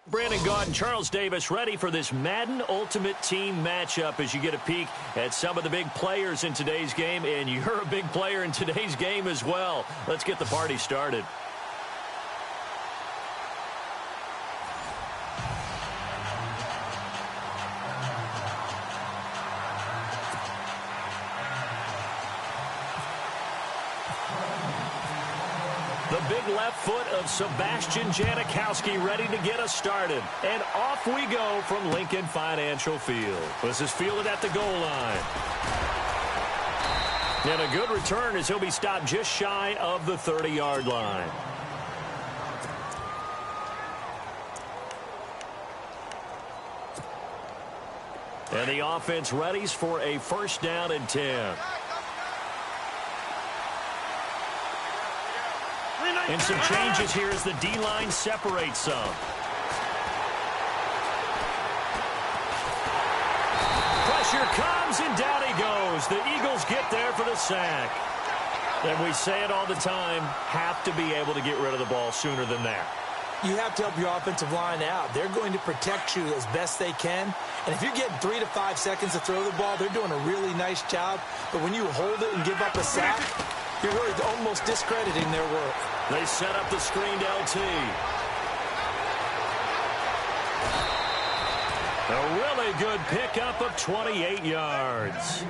Brandon Gaudin, Charles Davis ready for this Madden Ultimate Team matchup as you get a peek at some of the big players in today's game, and you're a big player in today's game as well. Let's get the party started. The big left foot of Sebastian Janikowski ready to get us started. And off we go from Lincoln Financial Field. This is fielded at the goal line. And a good return as he'll be stopped just shy of the 30-yard line. And the offense readies for a first down and 10. And some changes here as the D-line separates some. Pressure comes, and down he goes. The Eagles get there for the sack. And we say it all the time, have to be able to get rid of the ball sooner than that. You have to help your offensive line out. They're going to protect you as best they can. And if you're getting 3 to 5 seconds to throw the ball, they're doing a really nice job. But when you hold it and give up a sack, you're really almost discrediting their work. They set up the screened LT. A really good pickup of 28 yards.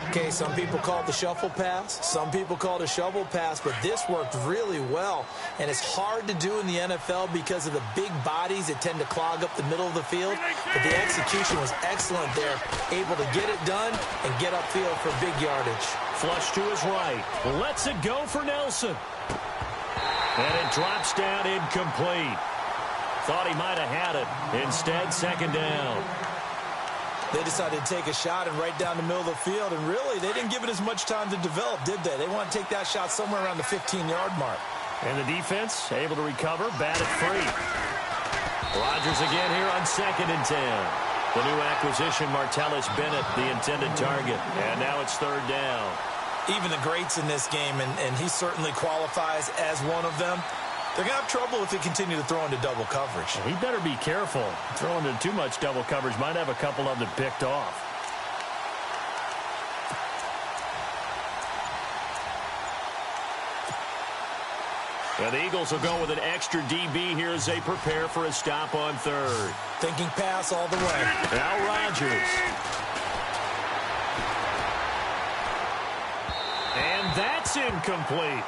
Okay, some people call it the shuffle pass. Some people call it a shovel pass, but this worked really well. And it's hard to do in the NFL because of the big bodies that tend to clog up the middle of the field. But the execution was excellent there, able to get it done and get upfield for big yardage. Flush to his right. Lets it go for Nelson. And it drops down incomplete. Thought he might have had it. Instead, second down. They decided to take a shot and right down the middle of the field, and really, they didn't give it as much time to develop, did they? They want to take that shot somewhere around the 15-yard mark. And the defense able to recover, bat it free. Rodgers again here on 2nd and 10. The new acquisition, Martellus Bennett, the intended target. And now it's 3rd down. Even the greats in this game, and he certainly qualifies as one of them, they're going to have trouble if they continue to throw into double coverage. He better be careful. Throwing into too much double coverage might have a couple of them picked off. And the Eagles will go with an extra DB here as they prepare for a stop on 3rd. Thinking pass all the way. Now Rodgers. And that's incomplete.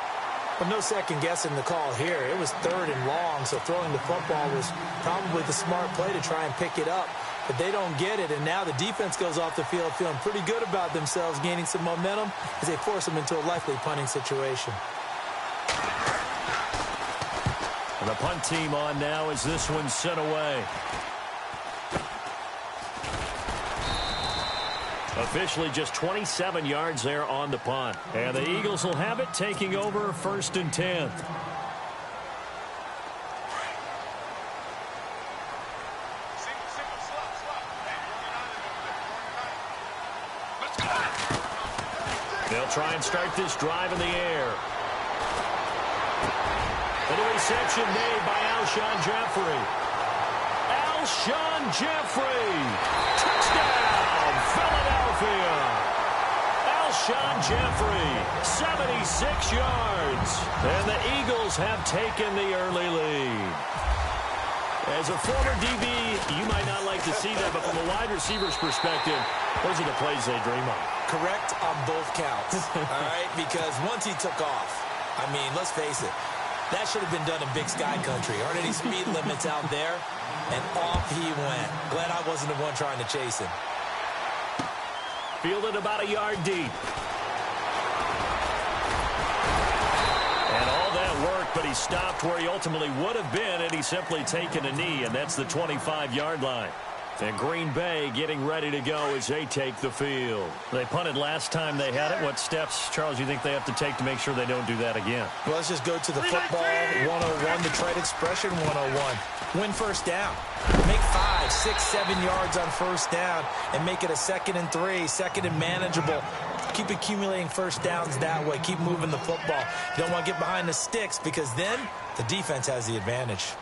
Well, no second guessing the call here. It was 3rd and long, so throwing the football was probably the smart play to try and pick it up. But they don't get it, and now the defense goes off the field feeling pretty good about themselves, gaining some momentum as they force them into a likely punting situation. And the punt team on now as this one's sent away. Officially just 27 yards there on the punt. And the Eagles will have it, taking over 1st and 10. They'll try and start this drive in the air. And a reception made by Alshon Jeffrey. Alshon Jeffrey. Touchdown, Philadelphia. Alshon Jeffrey, 76 yards. And the Eagles have taken the early lead. As a former DB, you might not like to see that, but from a wide receiver's perspective, those are the plays they dream of. Correct on both counts, all right? Because once he took off, I mean, let's face it, that should have been done in Big Sky Country. Aren't any speed limits out there? And off he went. Glad I wasn't the one trying to chase him. Fielded about a yard deep. And all that work, but he stopped where he ultimately would have been, and he's simply taken a knee, and that's the 25-yard line. And Green Bay getting ready to go as they take the field. They punted last time they had it. What steps, Charles, do you think they have to take to make sure they don't do that again? Well, let's just go to the football 101, Detroit Expression 101. Win first down. Make 5, 6, 7 yards on first down and make it a 2nd and 3, 2nd and manageable. Keep accumulating first downs that way. Keep moving the football. You don't want to get behind the sticks because then the defense has the advantage.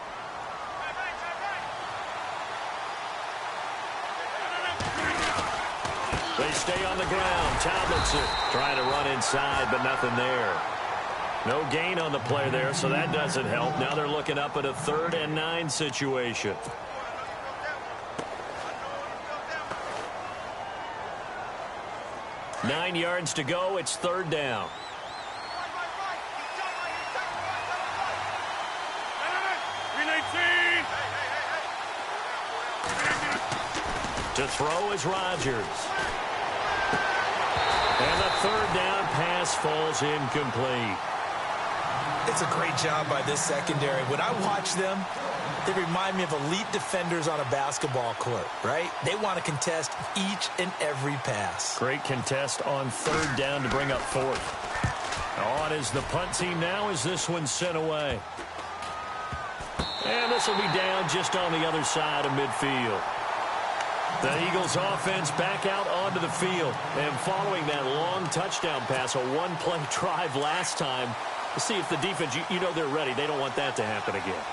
They stay on the ground. Tomlinson trying to run inside, but nothing there. No gain on the play there, so that doesn't help. Now they're looking up at a 3rd and 9 situation. Nine yards to go. It's 3rd down. To throw is Rodgers. And the 3rd down pass falls incomplete. It's a great job by this secondary. When I watch them, they remind me of elite defenders on a basketball court, right? They want to contest each and every pass. Great contest on 3rd down to bring up 4th. On is the punt team now as this one's sent away. And this will be down just on the other side of midfield. The Eagles offense back out onto the field. And following that long touchdown pass, a one-play drive last time, to see if the defense, you know they're ready. They don't want that to happen again.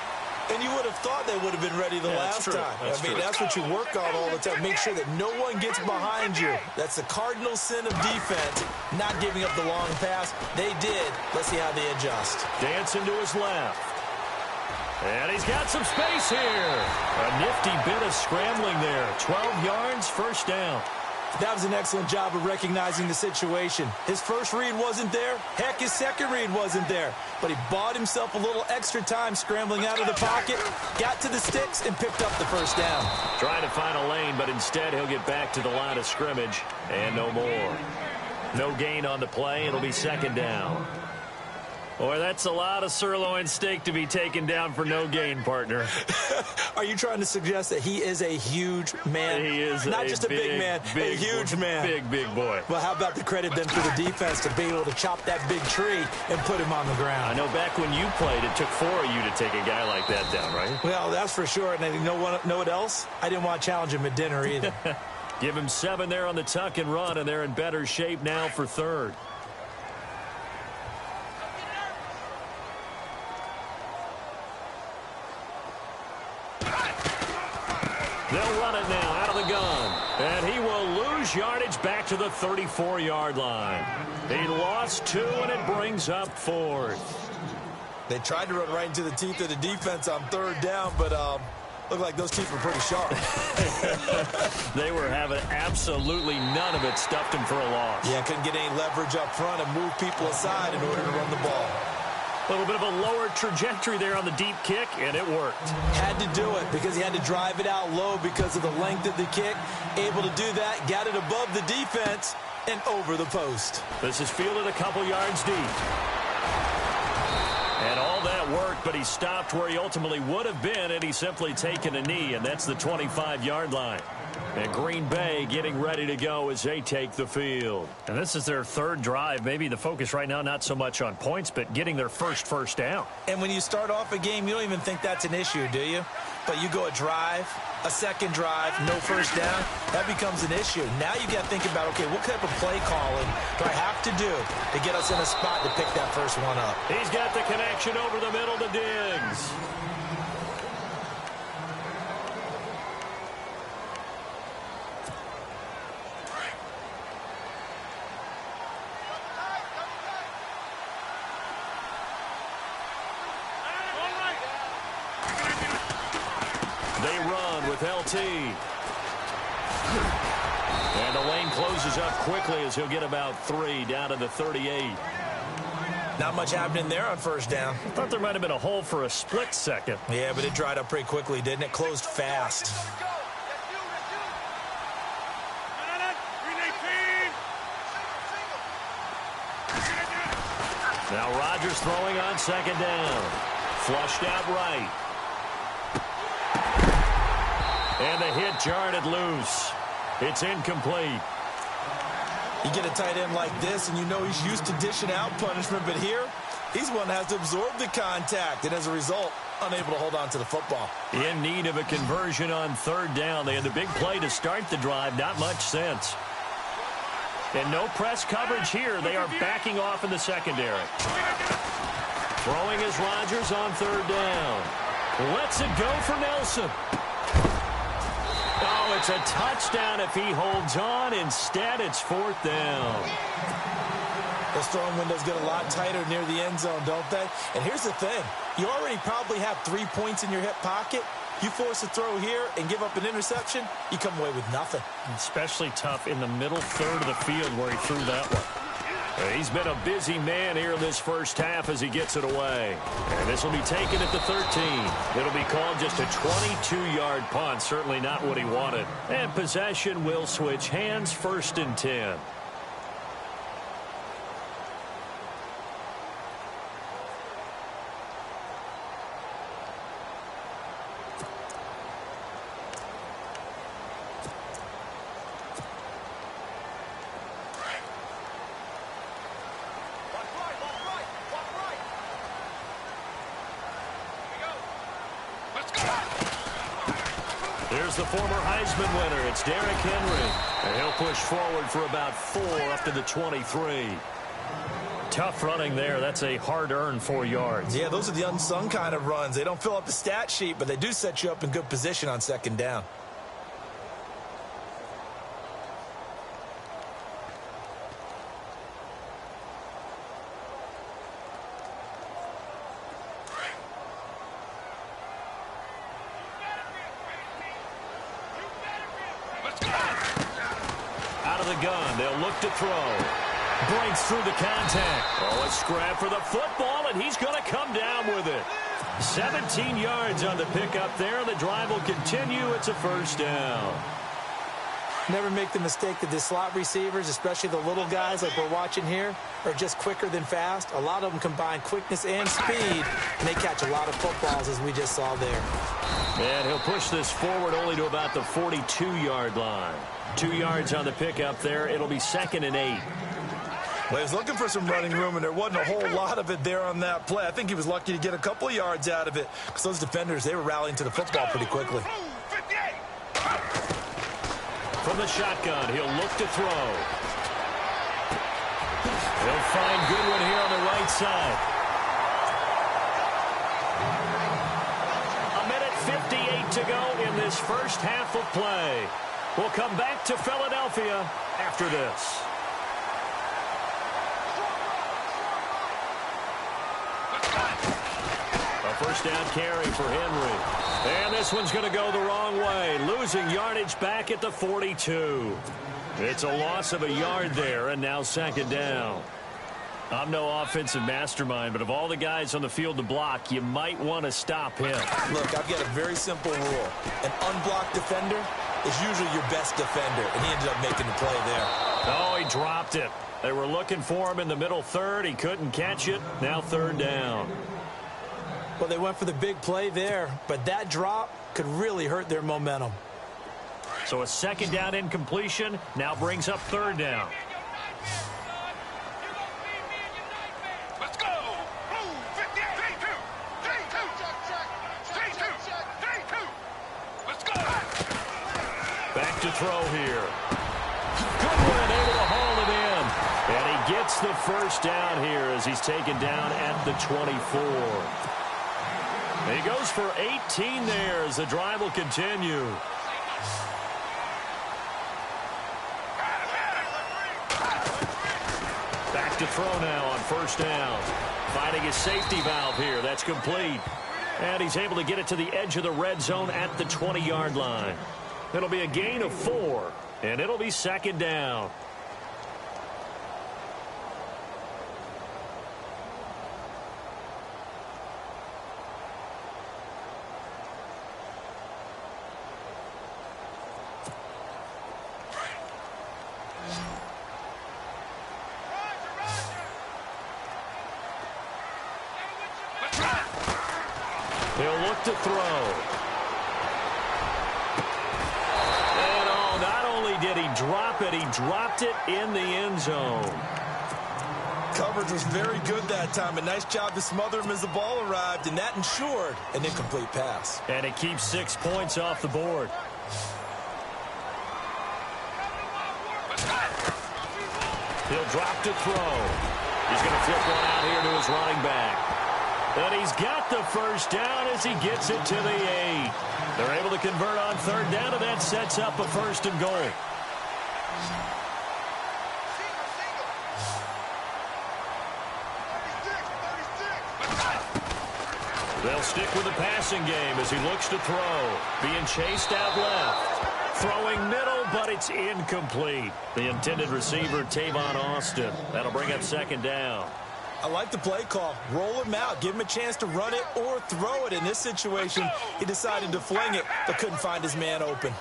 And you would have thought they would have been ready the last time. That's what you work on all the time. Make sure that no one gets behind you. That's the cardinal sin of defense, not giving up the long pass. They did. Let's see how they adjust. Dancing to his left. And he's got some space here. A nifty bit of scrambling there. 12 yards, 1st down. That was an excellent job of recognizing the situation. His first read wasn't there. Heck, his second read wasn't there. But he bought himself a little extra time scrambling out of the pocket, got to the sticks, and picked up the 1st down. Trying to find a lane, but instead he'll get back to the line of scrimmage. And no more. No gain on the play. It'll be 2nd down. Boy, that's a lot of sirloin steak to be taken down for no gain, partner. Are you trying to suggest that he is a huge man? He is not just a big man, a huge man. Big boy. Well, how about the credit then for the defense to be able to chop that big tree and put him on the ground? I know back when you played, it took 4 of you to take a guy like that down, right? Well, that's for sure. And you know what else? I didn't want to challenge him at dinner either. Give him 7 there on the tuck and run, and they're in better shape now for 3rd. They'll run it now out of the gun. And he will lose yardage back to the 34-yard line. He lost 2, and it brings up 4th. They tried to run right into the teeth of the defense on 3rd down, but looked like those teeth were pretty sharp. They were having absolutely none of it. Stuffed him for a loss. Yeah, couldn't get any leverage up front and move people aside in order to run the ball. A little bit of a lower trajectory there on the deep kick, and it worked. Had to do it because he had to drive it out low because of the length of the kick. Able to do that, got it above the defense and over the post. This is fielded a couple yards deep. And all that worked, but he stopped where he ultimately would have been had he simply taken a knee, and that's the 25-yard line. And Green Bay getting ready to go as they take the field. And this is their 3rd drive. Maybe the focus right now not so much on points, but getting their first down. And when you start off a game, you don't even think that's an issue, do you? But you go a drive, a second drive, no 1st down, that becomes an issue. Now you got to think about, okay, what type of play calling do I have to do to get us in a spot to pick that first one up? He's got the connection over the middle to Diggs. They run with LT. And the lane closes up quickly as he'll get about 3 down to the 38. Not much happening there on 1st down. I thought there might have been a hole for a split second. Yeah, but it dried up pretty quickly, didn't it? Closed fast. Now Rodgers throwing on 2nd down. Flushed out right. And the hit jarred it loose. It's incomplete. You get a tight end like this, and you know he's used to dishing out punishment, but here, he's one that has to absorb the contact, and as a result, unable to hold on to the football. In need of a conversion on 3rd down. They had the big play to start the drive. Not much sense. And no press coverage here. They are backing off in the secondary. Throwing is Rodgers on 3rd down. Lets it go for Nelson. Oh, it's a touchdown if he holds on. Instead, it's 4th down. Those throwing windows get a lot tighter near the end zone, don't they? And here's the thing. You already probably have 3 points in your hip pocket. You force a throw here and give up an interception, you come away with nothing. Especially tough in the middle third of the field where he threw that one. He's been a busy man here in this first half as he gets it away. And this will be taken at the 13. It'll be called just a 22-yard punt. Certainly not what he wanted. And possession will switch hands, 1st and 10. Here's the former Heisman winner. It's Derrick Henry. And he'll push forward for about 4 up to the 23. Tough running there. That's a hard-earned 4 yards. Yeah, those are the unsung kind of runs. They don't fill up the stat sheet, but they do set you up in good position on 2nd down. Out of the gun, they'll look to throw. Breaks through the contact. Oh, a scrap for the football, and he's going to come down with it. 17 yards on the pickup there. The drive will continue. It's a 1st down. Never make the mistake that the slot receivers, especially the little guys like we're watching here, are just quicker than fast. A lot of them combine quickness and speed, and they catch a lot of footballs, as we just saw there. And he'll push this forward only to about the 42-yard line. 2 yards on the pickup there. It'll be 2nd and 8. Well, he was looking for some running room, and there wasn't a whole lot of it there on that play. I think he was lucky to get a couple of yards out of it because those defenders, they were rallying to the football pretty quickly. From the shotgun, he'll look to throw. He'll find Goodwin here on the right side. 1:58 to go in this first half of play. We'll come back to Philadelphia after this. A 1st down carry for Henry. And this one's going to go the wrong way. Losing yardage back at the 42. It's a loss of a yard there, and now 2nd down. I'm no offensive mastermind, but of all the guys on the field to block, you might want to stop him. Look, I've got a very simple rule. An unblocked defender is usually your best defender, and he ended up making the play there. Oh, he dropped it. They were looking for him in the middle third. He couldn't catch it. Now 3rd down. Well, they went for the big play there, but that drop could really hurt their momentum. So a 2nd down incompletion now brings up 3rd down. Let's go! Let's go! Back to throw here. Goodwin able to haul it in. And he gets the 1st down here as he's taken down at the 24. He goes for 18 there as the drive will continue. Back to throw now on 1st down. Finding his safety valve here. That's complete. And he's able to get it to the edge of the red zone at the 20-yard line. It'll be a gain of 4, and it'll be 2nd down. He'll look to throw. And oh, not only did he drop it, he dropped it in the end zone. Coverage was very good that time. A nice job to smother him as the ball arrived, and that ensured an incomplete pass. And it keeps 6 points off the board. He'll drop to throw. He's going to flip one out here to his running back. And he's got the first down as he gets it to the 8. They're able to convert on third down, and that sets up a first and goal. They'll stick with the passing game as he looks to throw. Being chased out left. Throwing middle, but it's incomplete. The intended receiver, Tavon Austin. That'll bring up second down. I like the play call. Roll him out. Give him a chance to run it or throw it. In this situation, he decided to fling it, but couldn't find his man open.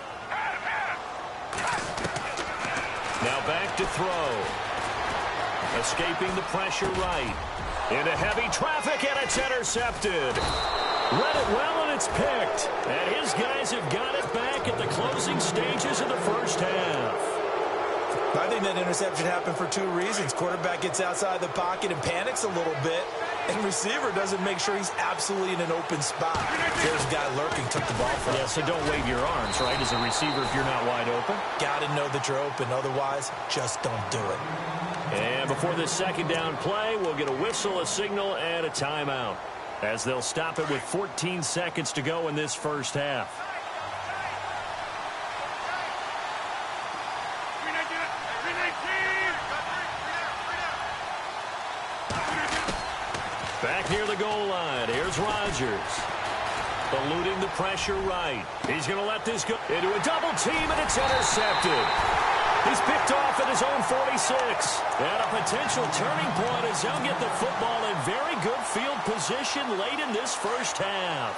Now back to throw. Escaping the pressure right. Into heavy traffic, and it's intercepted. Read it well, and it's picked. And his guys have got it back at the closing stages of the first half. I think that interception happened for two reasons. Quarterback gets outside the pocket and panics a little bit, and receiver doesn't make sure he's absolutely in an open spot. There's a guy lurking, took the ball from him. Yeah, so don't wave your arms, right, as a receiver if you're not wide open. Got to know that you're open. Otherwise, just don't do it. And before this second down play, we'll get a whistle, a signal, and a timeout, as they'll stop it with 14 seconds to go in this first half. Back near the goal line, here's Rodgers. Eluding the pressure right. He's going to let this go into a double team, and it's intercepted. He's picked off at his own 46. And a potential turning point as they'll get the football in very good field position late in this first half.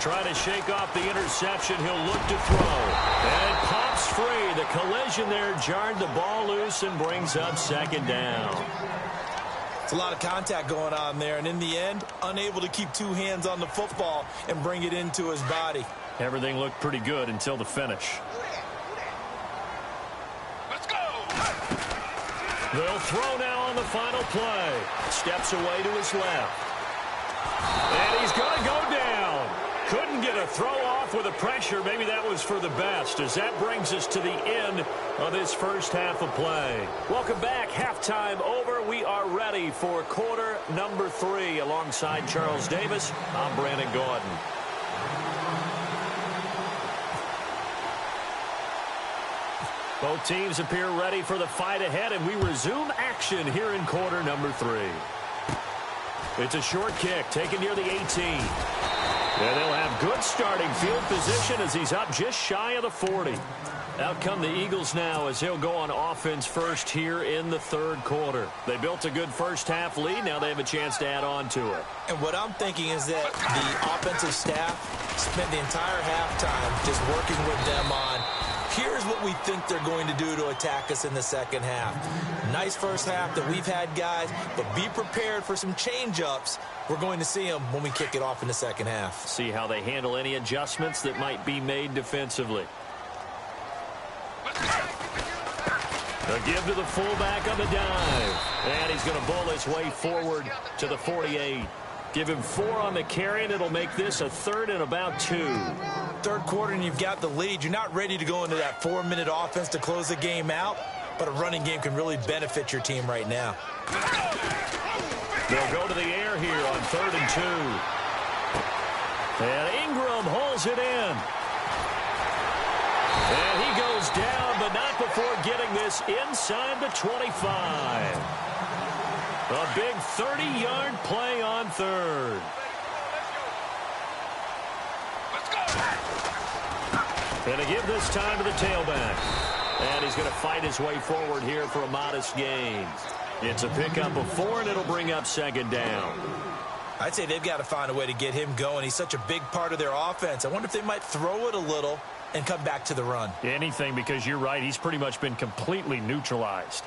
Trying to shake off the interception. He'll look to throw. And pops free. The collision there jarred the ball loose and brings up second down. It's a lot of contact going on there, and in the end, unable to keep two hands on the football and bring it into his body. Everything looked pretty good until the finish. Let's go! They'll throw now on the final play. Steps away to his left. And he's going to go down. Couldn't get a throw off with the pressure. Maybe that was for the best, as that brings us to the end of this first half of play. Welcome back. Halftime over. We are ready for quarter number 3. Alongside Charles Davis, I'm Brandon Gordon. Both teams appear ready for the fight ahead, and we resume action here in quarter number 3. It's a short kick taken near the 18. And they'll have good starting field position as he's up just shy of the 40. Out come the Eagles now as he'll go on offense first here in the third quarter. They built a good first half lead. Now they have a chance to add on to it. And what I'm thinking is that the offensive staff spent the entire halftime just working with them on, here's what we think they're going to do to attack us in the second half. Nice first half that we've had, guys, but be prepared for some change-ups. We're going to see them when we kick it off in the second half. See how they handle any adjustments that might be made defensively. A give to the fullback on the dive. And he's going to bowl his way forward to the 48. Give him 4 on the carry, and it'll make this a third and about 2. Third quarter, and you've got the lead. You're not ready to go into that 4-minute offense to close the game out, but a running game can really benefit your team right now. They'll go to the air here on 3rd and 2. And Ingram holds it in. And he goes down, but not before getting this inside the 25. A big 30-yard play on 3rd. Let's go! And to give this time to the tailback. And he's going to fight his way forward here for a modest gain. It's a pickup of 4, and it'll bring up second down. I'd say they've got to find a way to get him going. He's such a big part of their offense. I wonder if they might throw it a little and come back to the run. Anything, because you're right. He's pretty much been completely neutralized.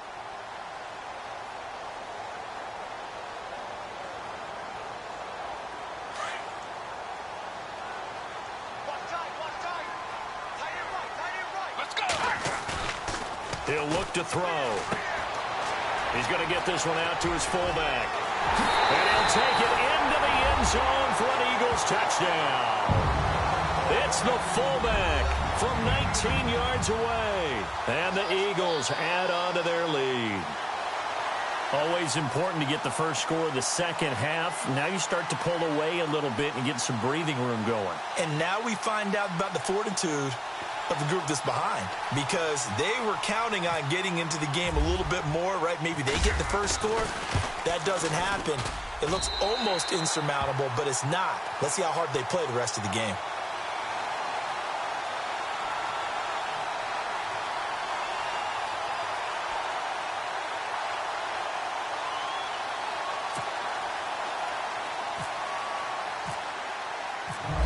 Let's go! He'll look to throw. He's going to get this one out to his fullback. And he'll take it into the end zone for an Eagles touchdown. It's the fullback from 19 yards away. And the Eagles add on to their lead. Always important to get the first score of the second half. Now you start to pull away a little bit and get some breathing room going. And now we find out about the fortitude of the group that's behind, because they were counting on getting into the game a little bit more, right? Maybe they get the first score. That doesn't happen. It looks almost insurmountable, but it's not. Let's see how hard they play the rest of the game.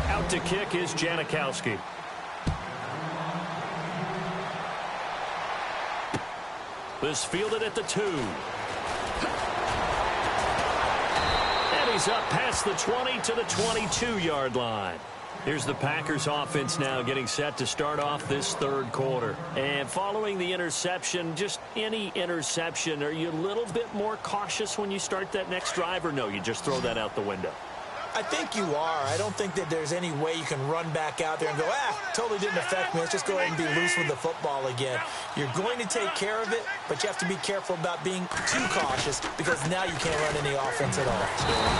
Out to kick is Janikowski. This fielded at the 2. And he's up past the 20 to the 22-yard line. Here's the Packers offense now getting set to start off this third quarter. And following the interception, just any interception, are you a little bit more cautious when you start that next drive, or no, you just throw that out the window? I think you are. I don't think that there's any way you can run back out there and go, totally didn't affect me. Let's just go ahead and be loose with the football again. You're going to take care of it, but you have to be careful about being too cautious, because now you can't run any offense at all.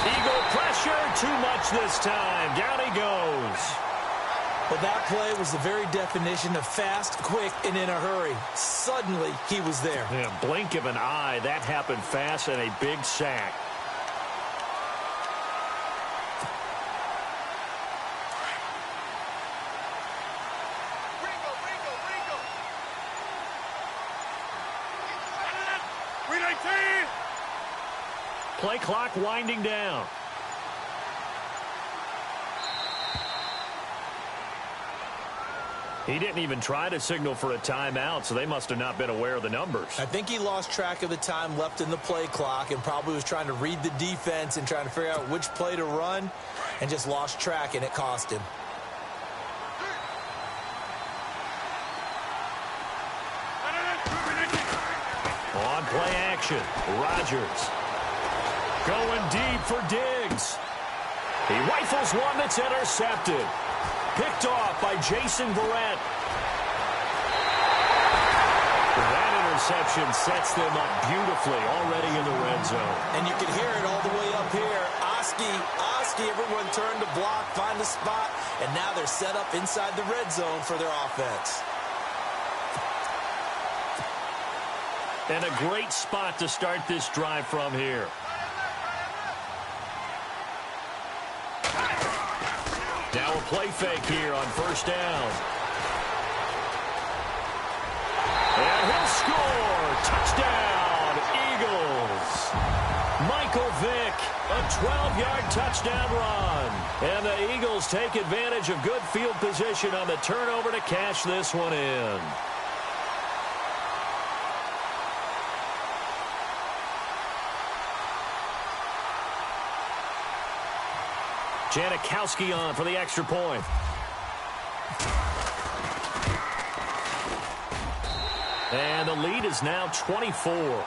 Eagle pressure, too much this time. Down he goes. Well, that play was the very definition of fast, quick, and in a hurry. Suddenly, he was there. Yeah, blink of an eye. That happened fast, and a big sack. Play clock winding down. He didn't even try to signal for a timeout, so they must have not been aware of the numbers. I think he lost track of the time left in the play clock and probably was trying to read the defense and trying to figure out which play to run, and just lost track, and it cost him. On play action, Rodgers. Going deep for Diggs. He rifles one that's intercepted. Picked off by Jason Verrett. That interception sets them up beautifully already in the red zone. And you can hear it all the way up here. Oski, everyone turned to block, find a spot, and now they're set up inside the red zone for their offense. And a great spot to start this drive from here. Now a play fake here on first down. And he'll score. Touchdown, Eagles. Michael Vick, a 12-yard touchdown run. And the Eagles take advantage of good field position on the turnover to cash this one in. Janikowski on for the extra point. And the lead is now 24.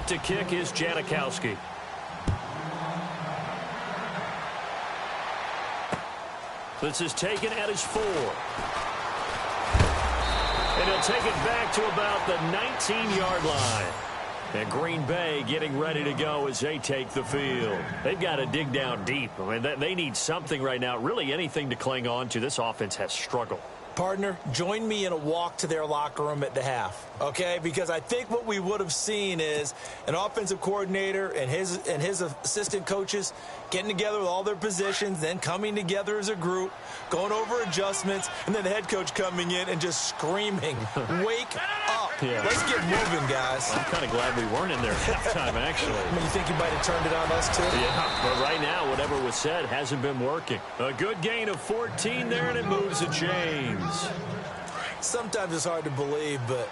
To kick is Janikowski. This is taken at his 4. And he'll take it back to about the 19-yard line. And Green Bay getting ready to go as they take the field. They've got to dig down deep. I mean, they need something right now, really anything to cling on to. This offense has struggled. Partner, join me in a walk to their locker room at the half, okay? Because I think what we would have seen is an offensive coordinator and his assistant coaches getting together with all their positions, then coming together as a group, going over adjustments, and then the head coach coming in and just screaming, wake up. Yeah. Let's get moving, guys. I'm kind of glad we weren't in there at halftime, actually. I mean, you think you might have turned it on us, too? Yeah, but right now, whatever was said hasn't been working. A good gain of 14 there, and it moves to James. Sometimes it's hard to believe, but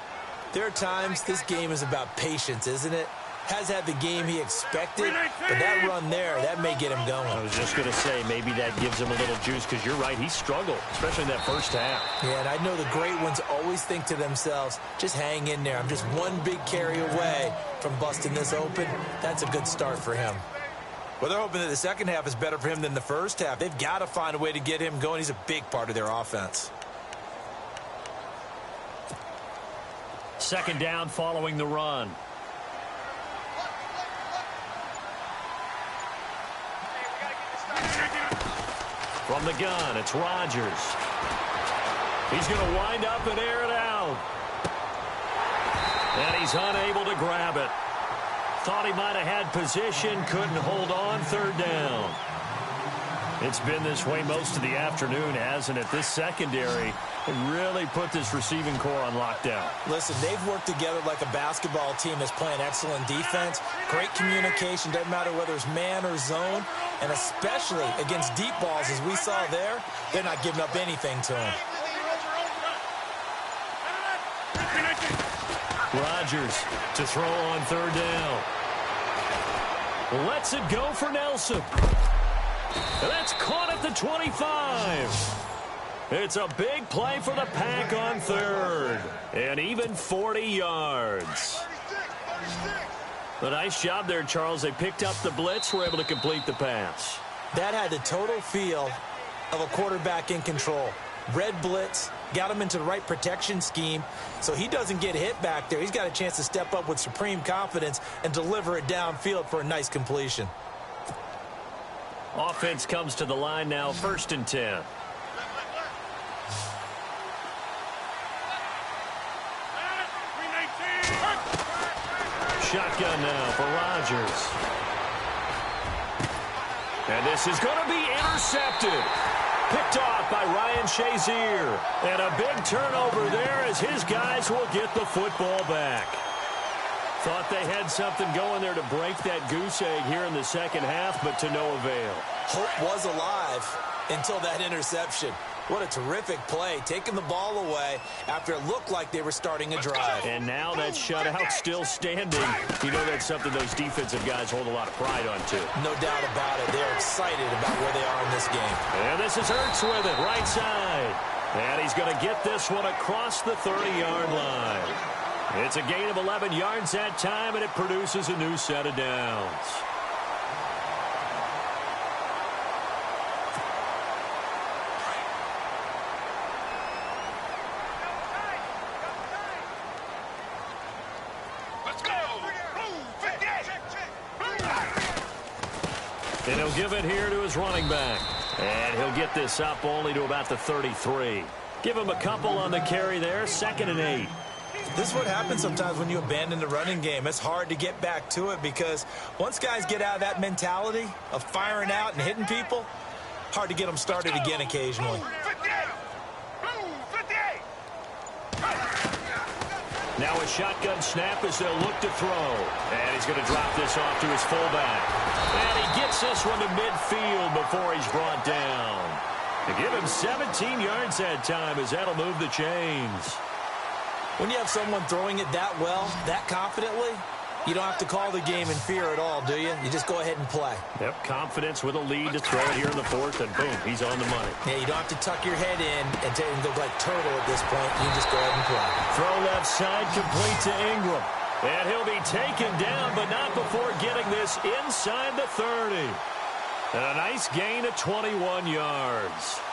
there are times this game is about patience, isn't it? Has had the game he expected, but that run there, that may get him going. I was just going to say, maybe that gives him a little juice, because you're right, he struggled, especially in that first half. Yeah, and I know the great ones always think to themselves, just hang in there. I'm just one big carry away from busting this open. That's a good start for him. Well, they're hoping that the second half is better for him than the first half. They've got to find a way to get him going. He's a big part of their offense. Second down following the run. From the gun, it's Rodgers. He's going to wind up and air it out. And he's unable to grab it. Thought he might have had position, couldn't hold on, third down. It's been this way most of the afternoon, hasn't it? This secondary really put this receiving core on lockdown. Listen, they've worked together like a basketball team that's playing excellent defense. Great communication, doesn't matter whether it's man or zone. And especially against deep balls, as we saw there, they're not giving up anything to him. Rodgers to throw on third down. Lets it go for Nelson. And that's caught at the 25. It's a big play for the Pack on third. And even 40 yards. A nice job there, Charles. They picked up the blitz, were able to complete the pass. That had the total feel of a quarterback in control. Red blitz, got him into the right protection scheme, so he doesn't get hit back there. He's got a chance to step up with supreme confidence and deliver it downfield for a nice completion. Offense comes to the line now, 1st and 10. Shotgun now for Rodgers. And this is going to be intercepted. Picked off by Ryan Shazier. And a big turnover there as his guys will get the football back. Thought they had something going there to break that goose egg here in the second half, but to no avail. Hope was alive until that interception. What a terrific play, taking the ball away after it looked like they were starting a drive. And now that shutout still standing. You know that's something those defensive guys hold a lot of pride on, too. No doubt about it. They're excited about where they are in this game. And this is Ertz with it, right side. And he's going to get this one across the 30-yard line. It's a gain of 11 yards that time, and it produces a new set of downs. And he'll give it here to his running back. And he'll get this up only to about the 33. Give him a couple on the carry there, 2nd and 8. This is what happens sometimes when you abandon the running game. It's hard to get back to it because once guys get out of that mentality of firing out and hitting people, hard to get them started again occasionally. Now a shotgun snap as they'll look to throw. And he's going to drop this off to his fullback. And he gets this one to midfield before he's brought down. To give him 17 yards that time as that'll move the chains. When you have someone throwing it that well, that confidently, you don't have to call the game in fear at all, do you? You just go ahead and play. Yep, confidence with a lead to throw it here in the 4th, and boom, he's on the money. Yeah, you don't have to tuck your head in and go like turtle at this point. You just go ahead and play. Throw left side complete to Ingram. And he'll be taken down, but not before getting this inside the 30. And a nice gain of 21 yards.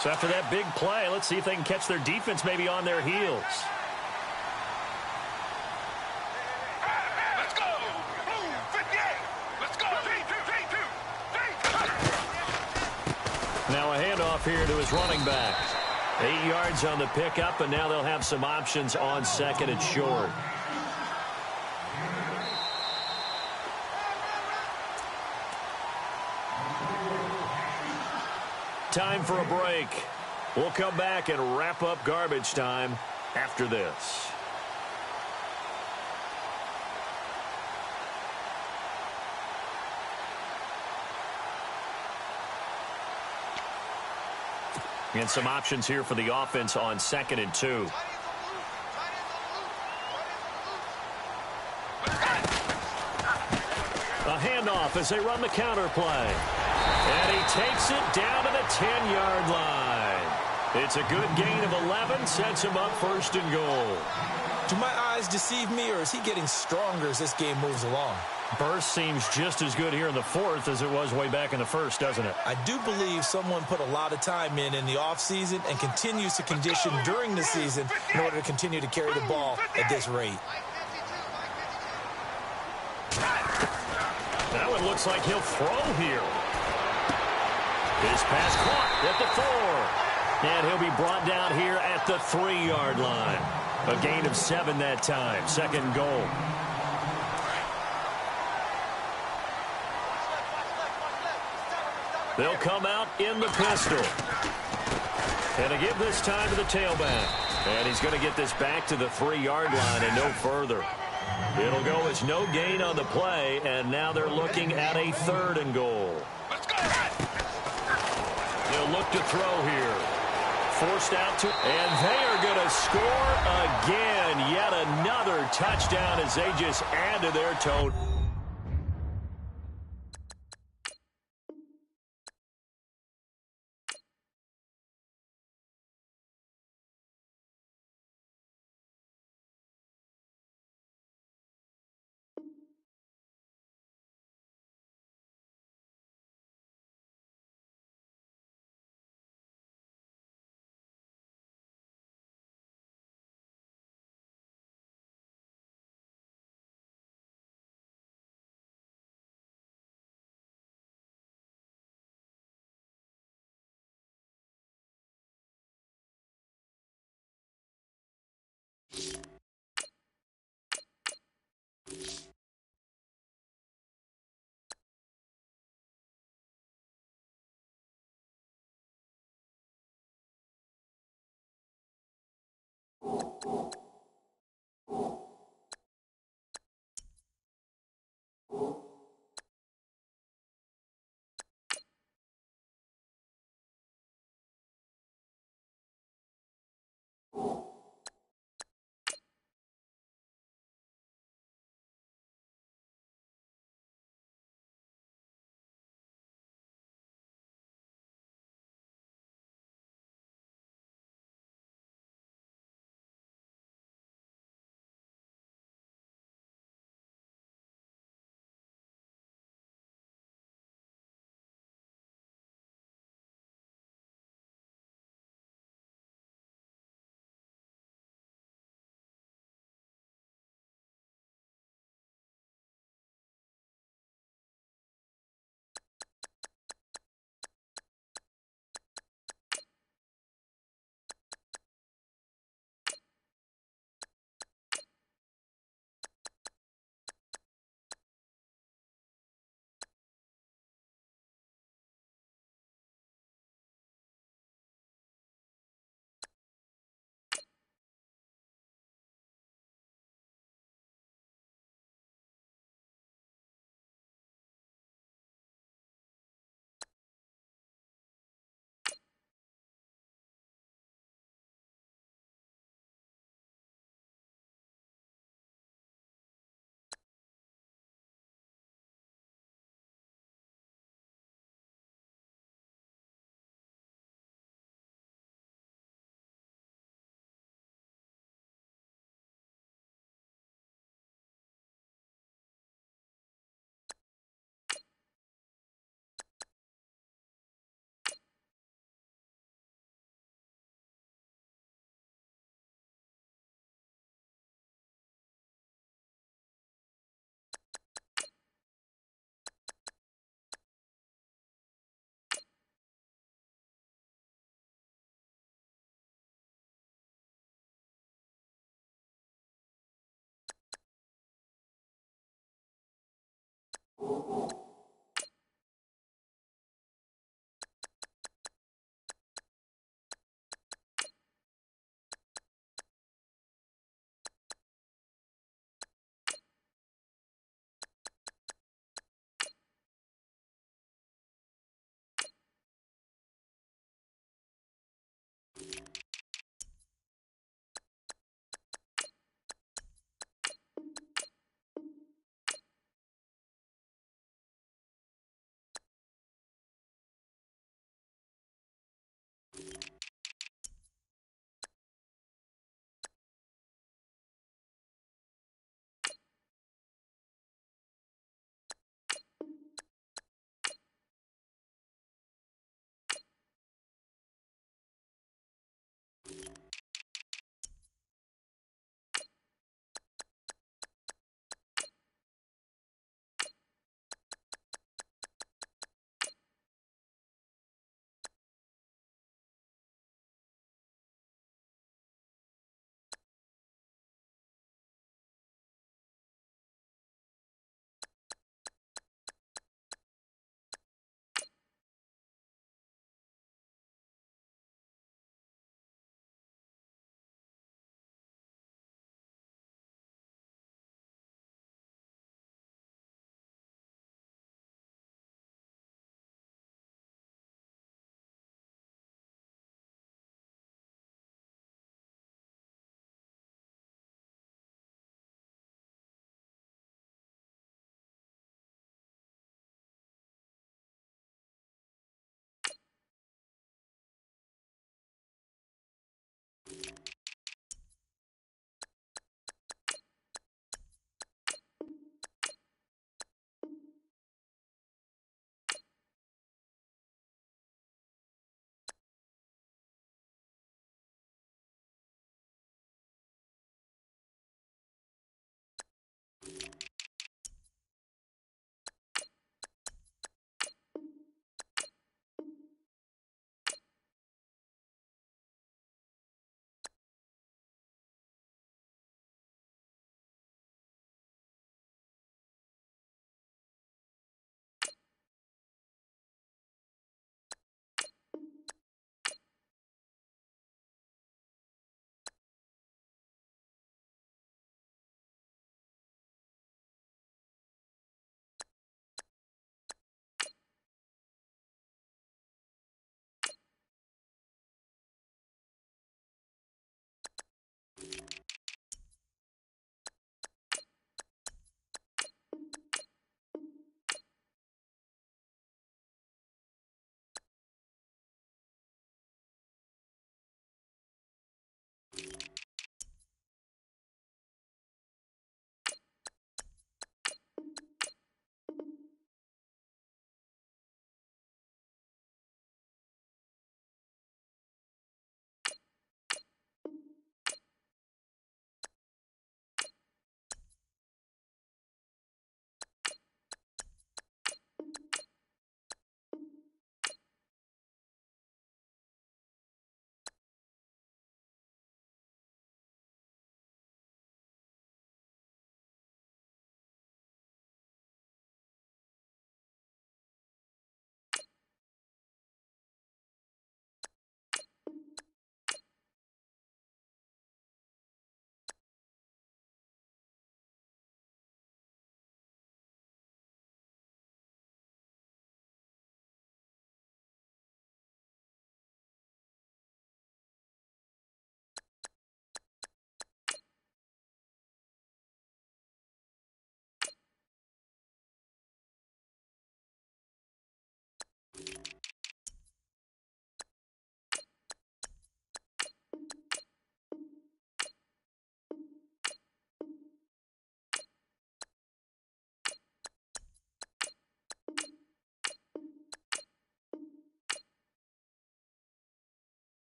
So after that big play, let's see if they can catch their defense maybe on their heels. Let's go! Blue 58! Let's go! Now a handoff here to his running back. 8 yards on the pickup, and now they'll have some options on 2nd and short. Time for a break. We'll come back and wrap up garbage time after this. And some options here for the offense on 2nd and 2. A handoff as they run the counter play. And he takes it down to the 10-yard line. It's a good gain of 11, sets him up 1st and goal. Do my eyes deceive me, or is he getting stronger as this game moves along? Burst seems just as good here in the 4th as it was way back in the 1st, doesn't it? I do believe someone put a lot of time in the offseason and continues to condition during the season in order to continue to carry the ball at this rate. Now it looks like he'll throw here. His pass caught at the 4. And he'll be brought down here at the 3-yard line. A gain of 7 that time. 2nd goal. They'll come out in the pistol. And a give this time to the tailback. And he's going to get this back to the 3-yard line and no further. It'll go as no gain on the play, and now they're looking at a 3rd and goal. They'll look to throw here. Forced out to, and they are going to score again. Yet another touchdown as they just add to their total.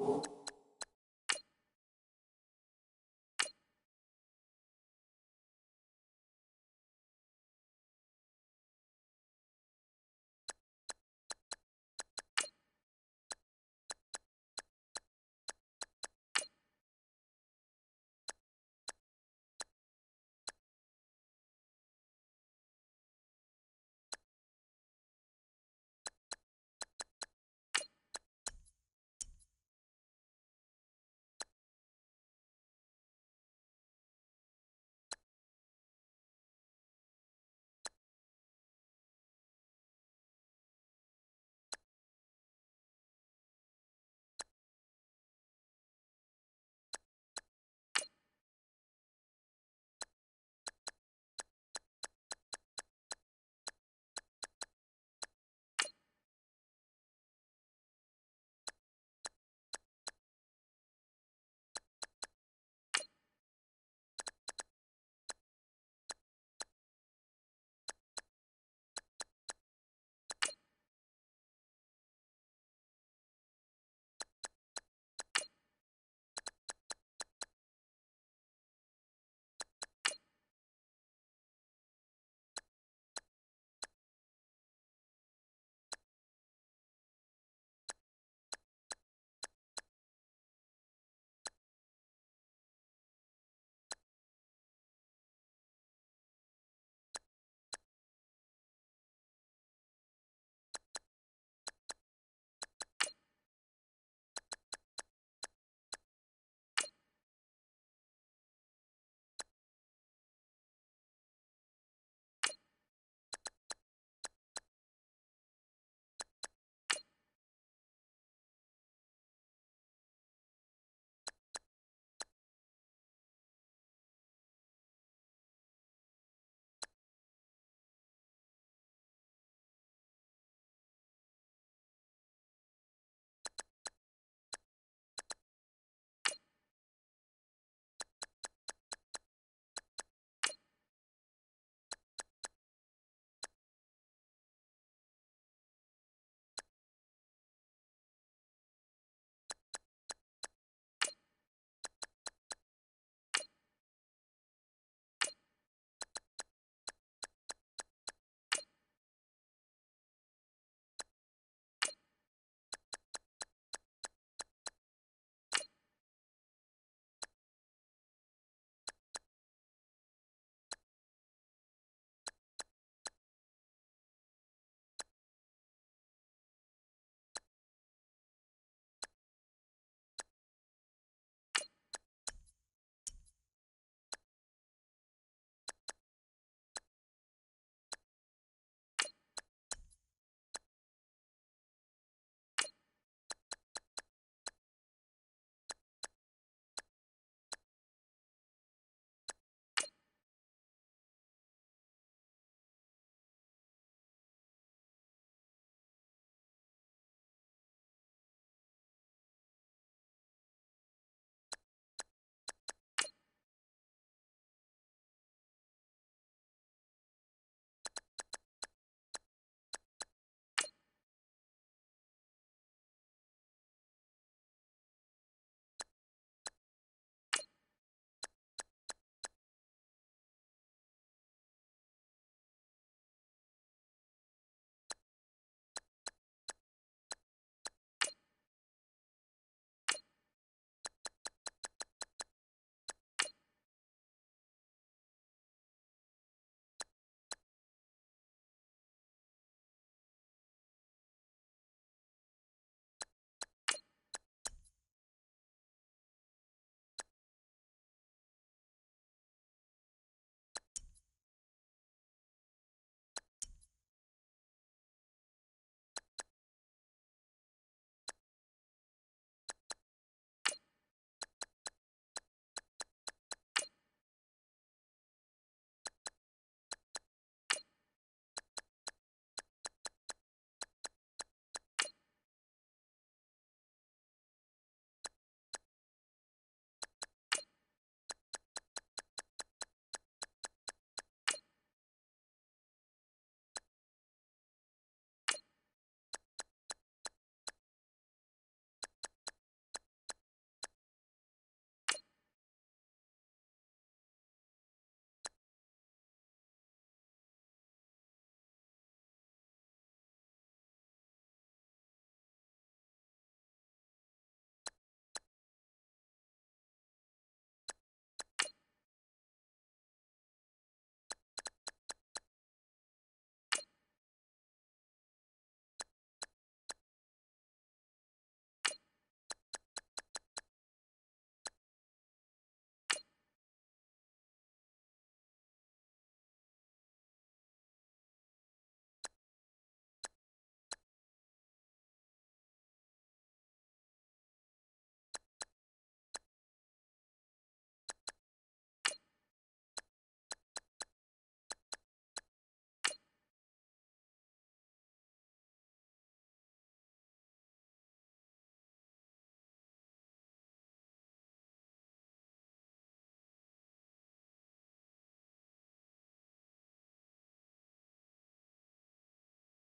you.